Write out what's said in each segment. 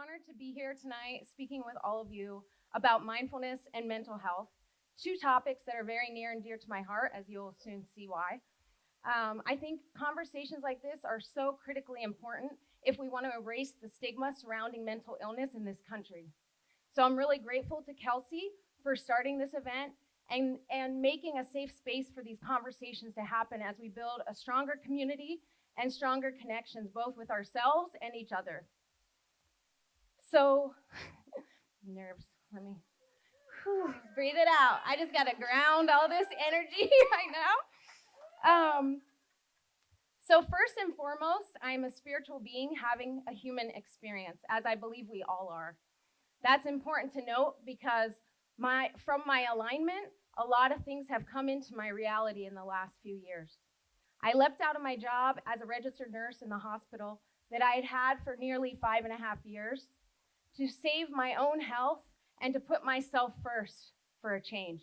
honored to be here tonight speaking with all of you about mindfulness and mental health, two topics that are very near and dear to my heart, as you'll soon see why. I think conversations like this are so critically important if we want to erase the stigma surrounding mental illness in this country. So I'm really grateful to Kelsey for starting this event and making a safe space for these conversations to happen as we build a stronger community and stronger connections, both with ourselves and each other. So, nerves, let me breathe it out. I just got to ground all this energy right now. So first and foremost, I'm a spiritual being having a human experience, as I believe we all are. That's important to note because from my alignment, a lot of things have come into my reality in the last few years. I left out of my job as a registered nurse in the hospital that I had had for nearly 5.5 years to save my own health and to put myself first for a change.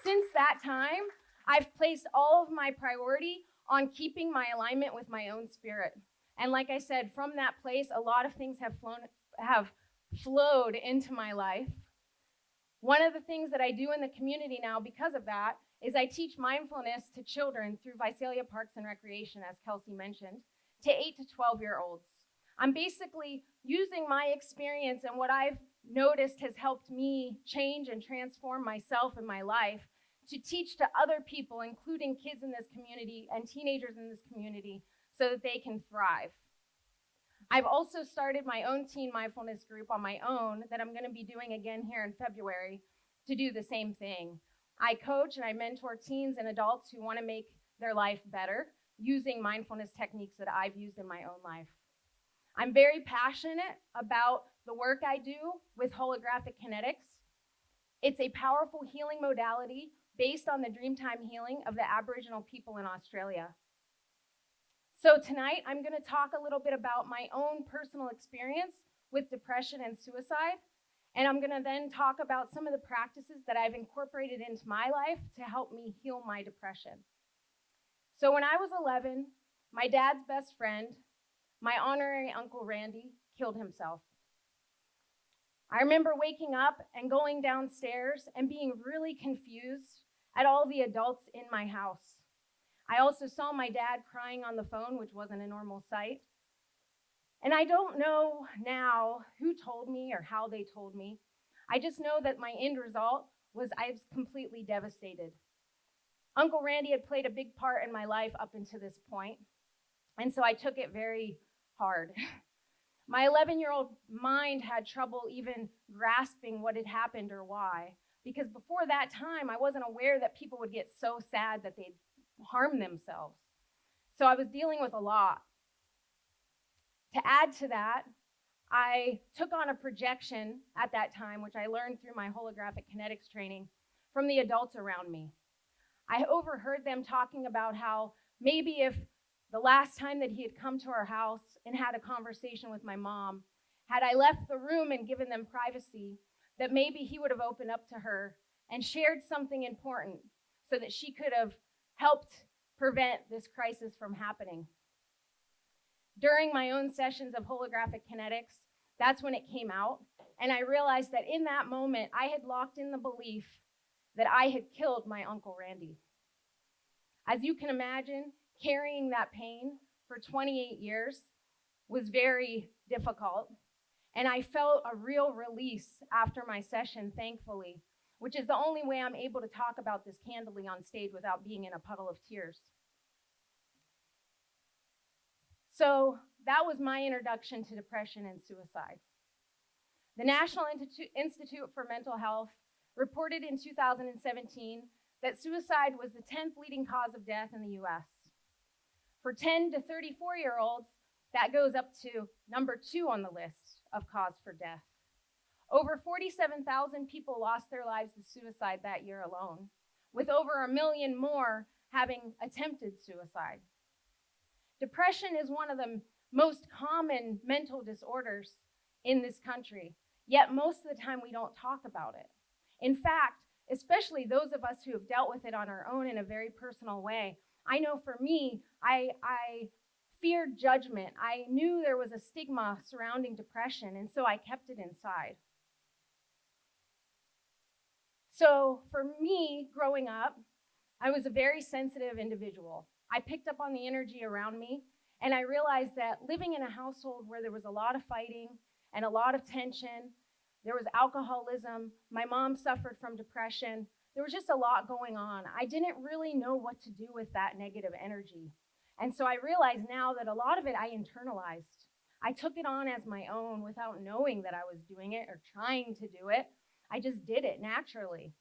Since that time, I've placed all of my priority on keeping my alignment with my own spirit. And like I said, from that place, a lot of things have flowed into my life. One of the things that I do in the community now because of that is I teach mindfulness to children through Visalia Parks and Recreation, as Kelsey mentioned, to 8 to 12-year-olds. I'm basically using my experience and what I've noticed has helped me change and transform myself and my life to teach to other people, including kids in this community and teenagers in this community, so that they can thrive. I've also started my own Teen Mindfulness Group on my own that I'm going to be doing again here in February to do the same thing. I coach and I mentor teens and adults who want to make their life better using mindfulness techniques that I've used in my own life. I'm very passionate about the work I do with holographic kinetics. It's a powerful healing modality based on the Dreamtime Healing of the Aboriginal people in Australia. So tonight, I'm going to talk a little bit about my own personal experience with depression and suicide, and I'm going to then talk about some of the practices that I've incorporated into my life to help me heal my depression. So when I was 11, my dad's best friend, my honorary Uncle Randy, killed himself. I remember waking up and going downstairs and being really confused at all the adults in my house. I also saw my dad crying on the phone, which wasn't a normal sight. And I don't know now who told me or how they told me. I just know that my end result was I was completely devastated. Uncle Randy had played a big part in my life up until this point, and so I took it very hard. My 11-year-old mind had trouble even grasping what had happened or why, because before that time, I wasn't aware that people would get so sad that they'd harm themselves. So I was dealing with a lot. To add to that, I took on a projection at that time, which I learned through my holographic kinetics training, from the adults around me. I overheard them talking about how maybe if the last time that he had come to our house and had a conversation with my mom, had I left the room and given them privacy, that maybe he would have opened up to her and shared something important so that she could have helped prevent this crisis from happening. During my own sessions of holographic kinetics, that's when it came out, and I realized that in that moment, I had locked in the belief that I had killed my Uncle Randy. As you can imagine, carrying that pain for 28 years was very difficult, and I felt a real release after my session, thankfully, which is the only way I'm able to talk about this candidly on stage without being in a puddle of tears. So that was my introduction to depression and suicide. The National Institute for Mental Health reported in 2017 that suicide was the 10th leading cause of death in the US. For 10 to 34-year-olds, that goes up to number 2 on the list of cause for death. Over 47,000 people lost their lives to suicide that year alone, with over 1 million more having attempted suicide. Depression is one of the most common mental disorders in this country, yet most of the time we don't talk about it. In fact, especially those of us who have dealt with it on our own in a very personal way, I know for me, I feared judgment. I knew there was a stigma surrounding depression, and so I kept it inside. So for me, growing up, I was a very sensitive individual. I picked up on the energy around me, and I realized that living in a household where there was a lot of fighting and a lot of tension, there was alcoholism, my mom suffered from depression, there was just a lot going on. I didn't really know what to do with that negative energy. And so I realize now that a lot of it I internalized. I took it on as my own without knowing that I was doing it or trying to do it. I just did it naturally.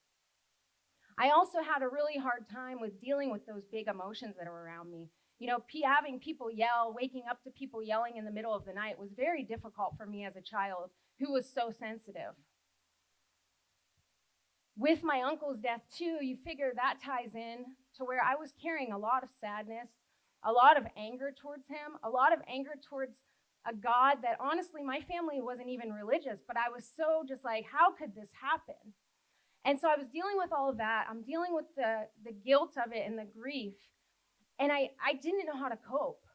I also had a really hard time with dealing with those big emotions that are around me. You know, having people yell, waking up to people yelling in the middle of the night was very difficult for me as a child who was so sensitive. With my uncle's death too, you figure that ties in to where I was carrying a lot of sadness, a lot of anger towards him, a lot of anger towards a God that honestly my family wasn't even religious, but I was so just like, how could this happen? And so I was dealing with all of that. I'm dealing with the guilt of it and the grief. And I didn't know how to cope.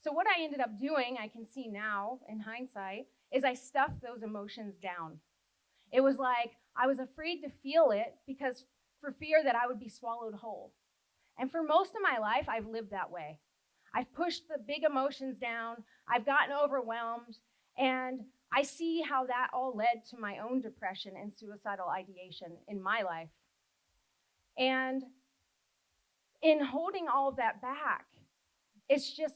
So what I ended up doing, I can see now in hindsight, is I stuffed those emotions down. It was like I was afraid to feel it because for fear that I would be swallowed whole. And for most of my life, I've lived that way. I've pushed the big emotions down. I've gotten overwhelmed. And I see how that all led to my own depression and suicidal ideation in my life. And in holding all of that back, it's just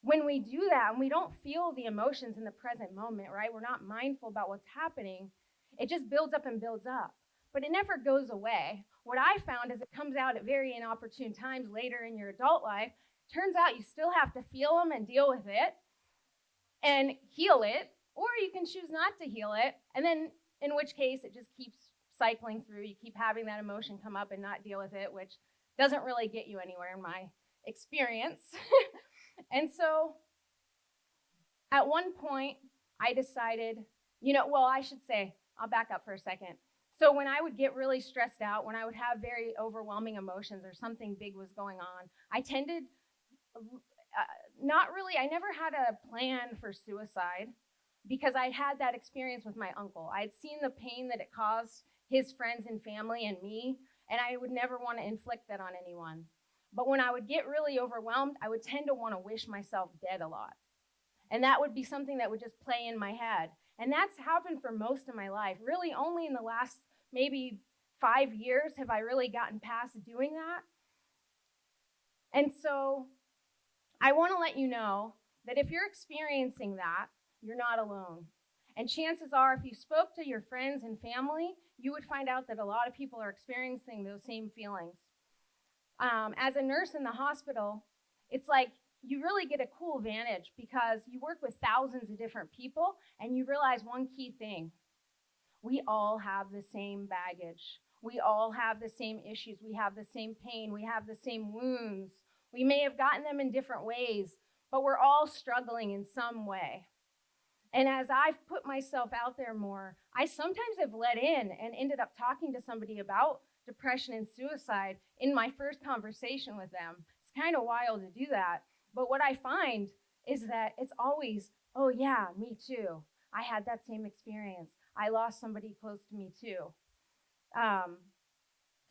when we do that and we don't feel the emotions in the present moment, right? We're not mindful about what's happening. It just builds up and builds up. But it never goes away. What I found is it comes out at very inopportune times later in your adult life. Turns out you still have to feel them and deal with it and heal it, or you can choose not to heal it, and then in which case it just keeps cycling through. You keep having that emotion come up and not deal with it, which doesn't really get you anywhere in my experience. And so at one point I decided, I should say, I'll back up for a second. So when I would get really stressed out, when I would have very overwhelming emotions or something big was going on, I tended I never had a plan for suicide because I had that experience with my uncle. I had seen the pain that it caused his friends and family and me, and I would never want to inflict that on anyone. But when I would get really overwhelmed, I would tend to want to wish myself dead a lot. And that would be something that would just play in my head. And that's happened for most of my life. Really only in the last maybe 5 years have I really gotten past doing that. And so I want to let you know that if you're experiencing that, you're not alone. And chances are, if you spoke to your friends and family, you would find out that a lot of people are experiencing those same feelings. As a nurse in the hospital, it's like you really get a cool vantage because you work with thousands of different people and you realize one key thing. We all have the same baggage. We all have the same issues. We have the same pain. We have the same wounds. We may have gotten them in different ways, but we're all struggling in some way. And as I've put myself out there more, I sometimes have let in and ended up talking to somebody about depression and suicide in my first conversation with them. It's kind of wild to do that. But what I find is that it's always, oh yeah, me too. I had that same experience. I lost somebody close to me too.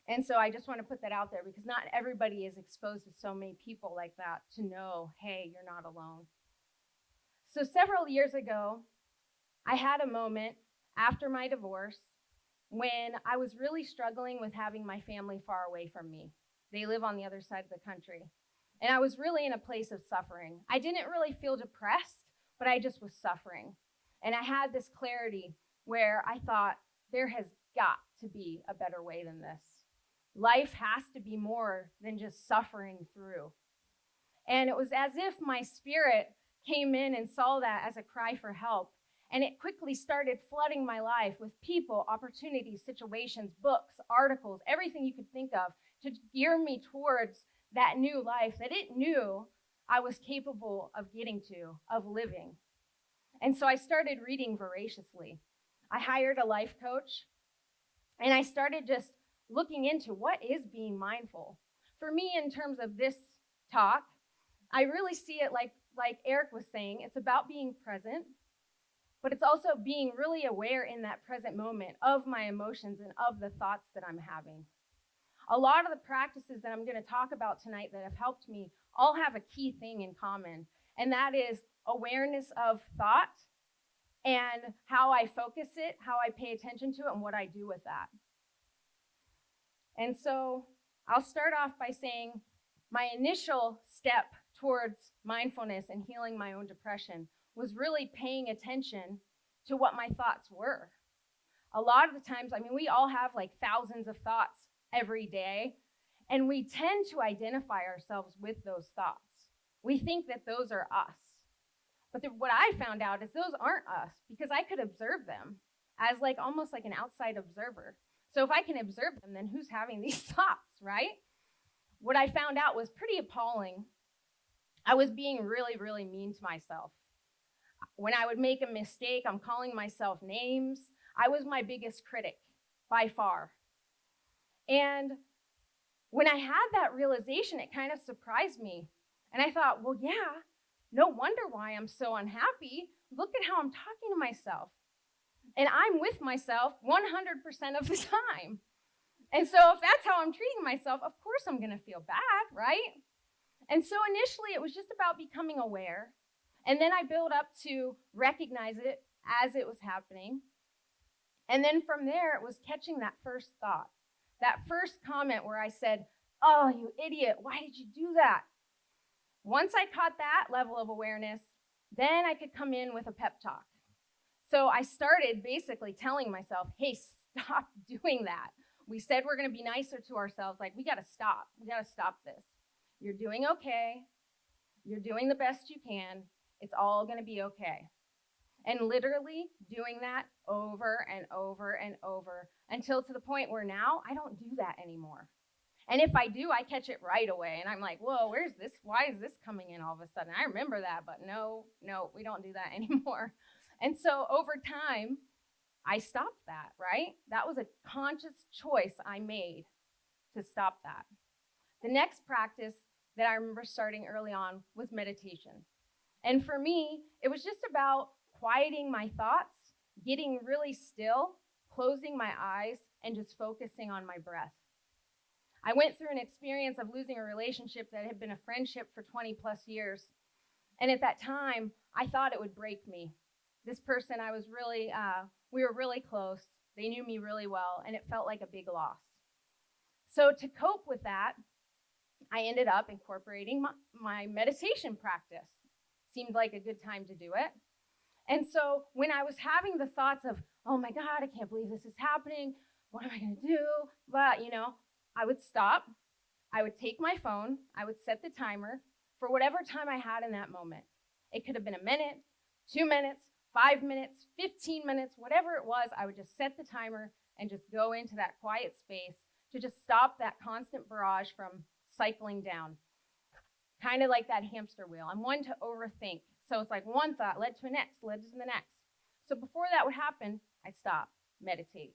And so I just want to put that out there because not everybody is exposed to so many people like that to know, hey, you're not alone. So several years ago, I had a moment after my divorce when I was really struggling with having my family far away from me. They live on the other side of the country. And I was really in a place of suffering. I didn't really feel depressed, but I just was suffering. And I had this clarity where I thought, there has got to be a better way than this. Life has to be more than just suffering through. And it was as if my spirit came in and saw that as a cry for help. And it quickly started flooding my life with people, opportunities, situations, books, articles, everything you could think of to gear me towards that new life that it knew I was capable of getting to, of living. And so I started reading voraciously. I hired a life coach, and I started just looking into what is being mindful. For me, in terms of this talk, I really see it like Eric was saying, it's about being present, but it's also being really aware in that present moment of my emotions and of the thoughts that I'm having. A lot of the practices that I'm going to talk about tonight that have helped me all have a key thing in common, and that is awareness of thought and how I focus it, how I pay attention to it, and what I do with that. And so I'll start off by saying my initial step towards mindfulness and healing my own depression was really paying attention to what my thoughts were. A lot of the times, we all have like thousands of thoughts every day, and we tend to identify ourselves with those thoughts. We think that those are us. But what I found out is those aren't us, because I could observe them as almost like an outside observer. So if I can observe them, then who's having these thoughts, right? What I found out was pretty appalling. I was being really, really mean to myself. When I would make a mistake, I'm calling myself names. I was my biggest critic by far. And when I had that realization, it kind of surprised me. And I thought, well, yeah, no wonder why I'm so unhappy. Look at how I'm talking to myself. And I'm with myself 100% of the time. And so if that's how I'm treating myself, of course I'm going to feel bad, right? And so initially it was just about becoming aware. And then I built up to recognize it as it was happening. And then from there, it was catching that first thought, that first comment where I said, oh, you idiot, why did you do that? Once I caught that level of awareness, then I could come in with a pep talk. So I started basically telling myself, hey, stop doing that. We said we're going to be nicer to ourselves. We got to stop. We got to stop this. You're doing okay. You're doing the best you can. It's all going to be okay. And literally doing that over and over and over until to the point where now I don't do that anymore. And if I do, I catch it right away. And I'm like, whoa, where's this? Why is this coming in all of a sudden? I remember that, but no, we don't do that anymore. And so over time, I stopped that, right? That was a conscious choice I made to stop that. The next practice that I remember starting early on was meditation. And for me, it was just about quieting my thoughts, getting really still, closing my eyes, and just focusing on my breath. I went through an experience of losing a relationship that had been a friendship for 20 plus years. And at that time, I thought it would break me. This person, we were really close. They knew me really well, and it felt like a big loss. So to cope with that, I ended up incorporating my meditation practice. Seemed like a good time to do it. And so when I was having the thoughts of, oh my God, I can't believe this is happening. What am I going to do? But, I would stop. I would take my phone. I would set the timer for whatever time I had in that moment. It could have been a minute, 2 minutes, 5 minutes, 15 minutes, whatever it was. I would just set the timer and just go into that quiet space to just stop that constant barrage from cycling down. Kind of like that hamster wheel. I'm one to overthink. So it's like one thought led to the next, led to the next. So before that would happen, I'd stop, meditate.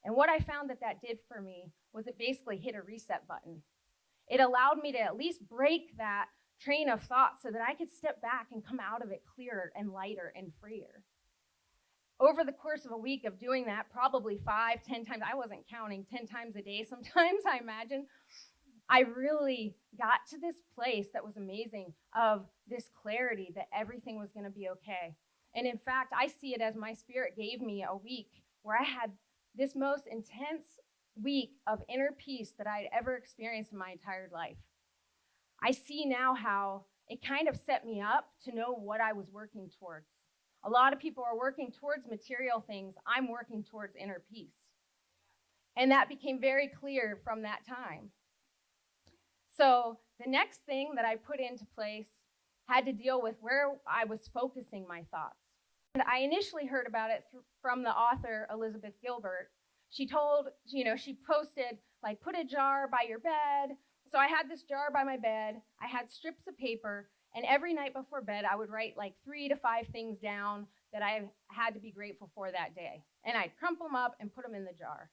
And what I found that did for me was it basically hit a reset button. It allowed me to at least break that train of thought so that I could step back and come out of it clearer and lighter and freer. Over the course of a week of doing that, probably 5, 10 times, I wasn't counting, 10 times a day sometimes, I imagine, I really got to this place that was amazing of this clarity that everything was going to be okay. And in fact, I see it as my spirit gave me a week where I had this most intense week of inner peace that I'd ever experienced in my entire life. I see now how it kind of set me up to know what I was working towards. A lot of people are working towards material things. I'm working towards inner peace. And that became very clear from that time. So the next thing that I put into place had to deal with where I was focusing my thoughts. And I initially heard about it from the author, Elizabeth Gilbert. She posted, put a jar by your bed. So I had this jar by my bed. I had strips of paper. And every night before bed, I would write 3 to 5 things down that I had to be grateful for that day. And I'd crumple them up and put them in the jar.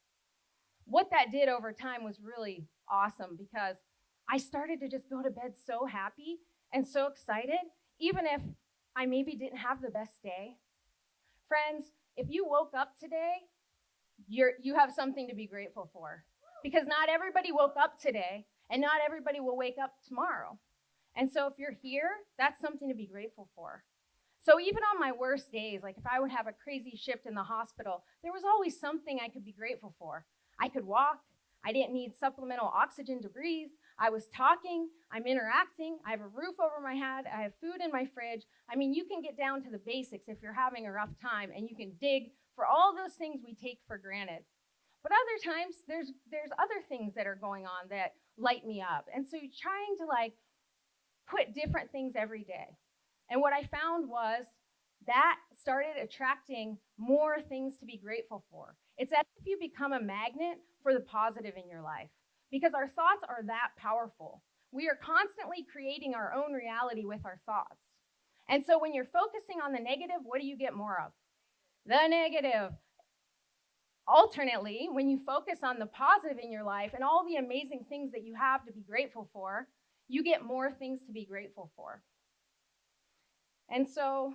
What that did over time was really awesome because I started to just go to bed so happy. and so excited, even if I maybe didn't have the best day. Friends, if you woke up today, you have something to be grateful for, because not everybody woke up today, and not everybody will wake up tomorrow. And so if you're here, that's something to be grateful for. So even on my worst days, like if I would have a crazy shift in the hospital, there was always something I could be grateful for. I could walk. I didn't need supplemental oxygen to breathe. I was talking. I'm interacting. I have a roof over my head. I have food in my fridge. I mean, you can get down to the basics if you're having a rough time, and you can dig for all those things we take for granted. But other times, there's other things that are going on that light me up. And so you're trying to put different things every day. And what I found was that started attracting more things to be grateful for. It's as if you become a magnet for the positive in your life, because our thoughts are that powerful. We are constantly creating our own reality with our thoughts. And so when you're focusing on the negative, what do you get more of? The negative. Alternately, when you focus on the positive in your life and all the amazing things that you have to be grateful for, you get more things to be grateful for. And so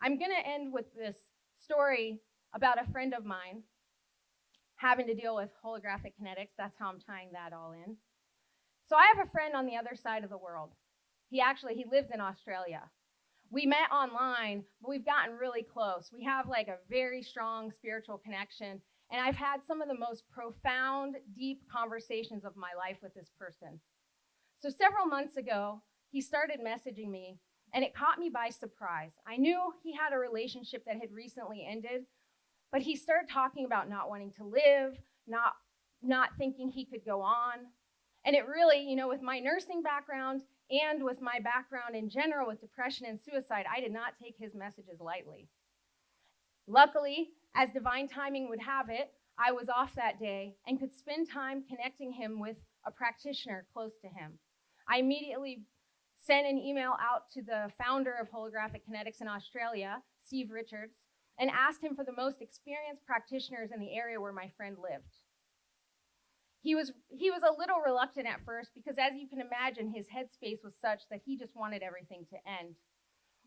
I'm going to end with this story about a friend of mine having to deal with holographic kinetics. That's how I'm tying that all in. So I have a friend on the other side of the world. He lives in Australia. We met online, but we've gotten really close. We have a very strong spiritual connection, and I've had some of the most profound, deep conversations of my life with this person. So several months ago, he started messaging me, and it caught me by surprise. I knew he had a relationship that had recently ended, but he started talking about not wanting to live, not thinking he could go on. And it really, with my nursing background and with my background in general with depression and suicide, I did not take his messages lightly. Luckily, as divine timing would have it, I was off that day and could spend time connecting him with a practitioner close to him. I immediately sent an email out to the founder of Holographic Kinetics in Australia, Steve Richards, and asked him for the most experienced practitioners in the area where my friend lived. He was a little reluctant at first because, as you can imagine, his headspace was such that he just wanted everything to end.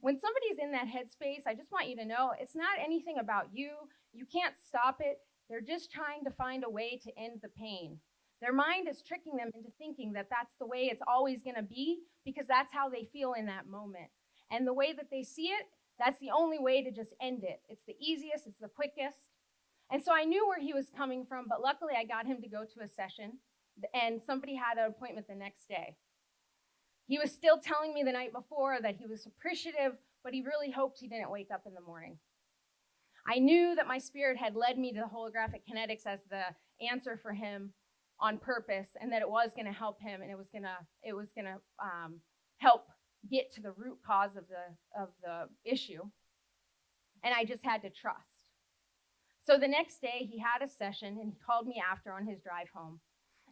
When somebody's in that headspace, I just want you to know it's not anything about you. You can't stop it. They're just trying to find a way to end the pain. Their mind is tricking them into thinking that that's the way it's always going to be, because that's how they feel in that moment. And the way that they see it, that's the only way to just end it. It's the easiest, it's the quickest. And so I knew where he was coming from, but luckily I got him to go to a session, and somebody had an appointment the next day. He was still telling me the night before that he was appreciative, but he really hoped he didn't wake up in the morning. I knew that my spirit had led me to the holographic kinetics as the answer for him on purpose, and that it was going to help him, and it was going to help get to the root cause of the issue. And I just had to trust. So the next day he had a session, and he called me after on his drive home.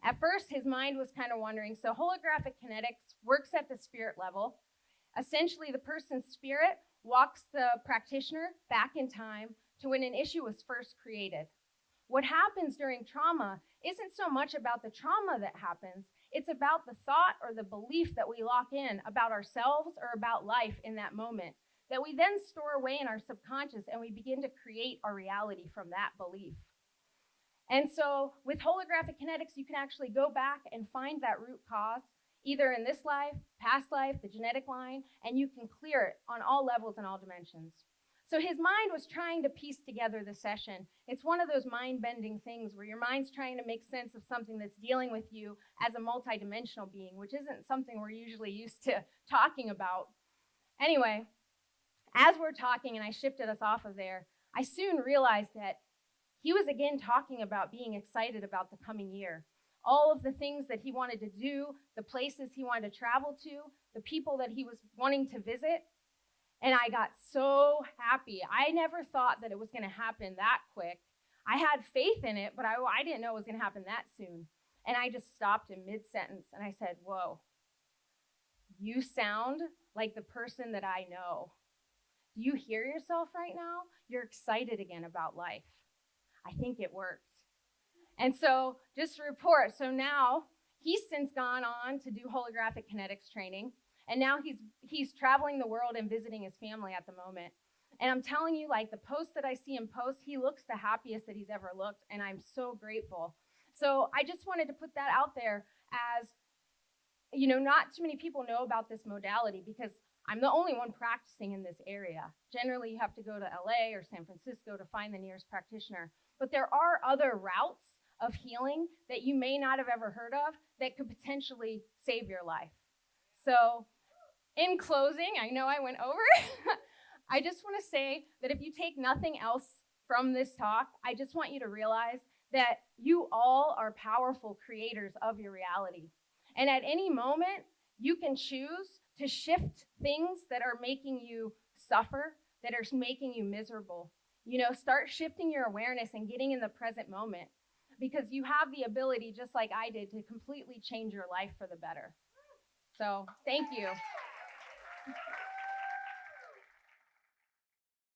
At first, his mind was kind of wondering, so holographic kinetics works at the spirit level. Essentially, the person's spirit walks the practitioner back in time to when an issue was first created. What happens during trauma isn't so much about the trauma that happens, it's about the thought or the belief that we lock in about ourselves or about life in that moment, that we then store away in our subconscious, and we begin to create our reality from that belief. And so with holographic kinetics, you can actually go back and find that root cause, either in this life, past life, the genetic line, and you can clear it on all levels and all dimensions. So his mind was trying to piece together the session. It's one of those mind-bending things where your mind's trying to make sense of something that's dealing with you as a multidimensional being, which isn't something we're usually used to talking about. Anyway, as we're talking and I shifted us off of there, I soon realized that he was again talking about being excited about the coming year. All of the things that he wanted to do, the places he wanted to travel to, the people that he was wanting to visit. And I got so happy. I never thought that it was going to happen that quick. I had faith in it, but I didn't know it was going to happen that soon. And I just stopped in mid-sentence and I said, whoa, you sound like the person that I know. Do you hear yourself right now? You're excited again about life. I think it worked. And so just to report, so now he's since gone on to do holographic kinetics training. And now he's traveling the world and visiting his family at the moment. And I'm telling you, like the posts that I see him post, he looks the happiest that he's ever looked, and I'm so grateful. So I just wanted to put that out there as, you know, not too many people know about this modality because I'm the only one practicing in this area. Generally, you have to go to LA or San Francisco to find the nearest practitioner. But there are other routes of healing that you may not have ever heard of that could potentially save your life. So in closing, I know I went over. I just want to say that if you take nothing else from this talk, I just want you to realize that you all are powerful creators of your reality. And at any moment, you can choose to shift things that are making you suffer, that are making you miserable. You know, start shifting your awareness and getting in the present moment, because you have the ability, just like I did, to completely change your life for the better. So thank you.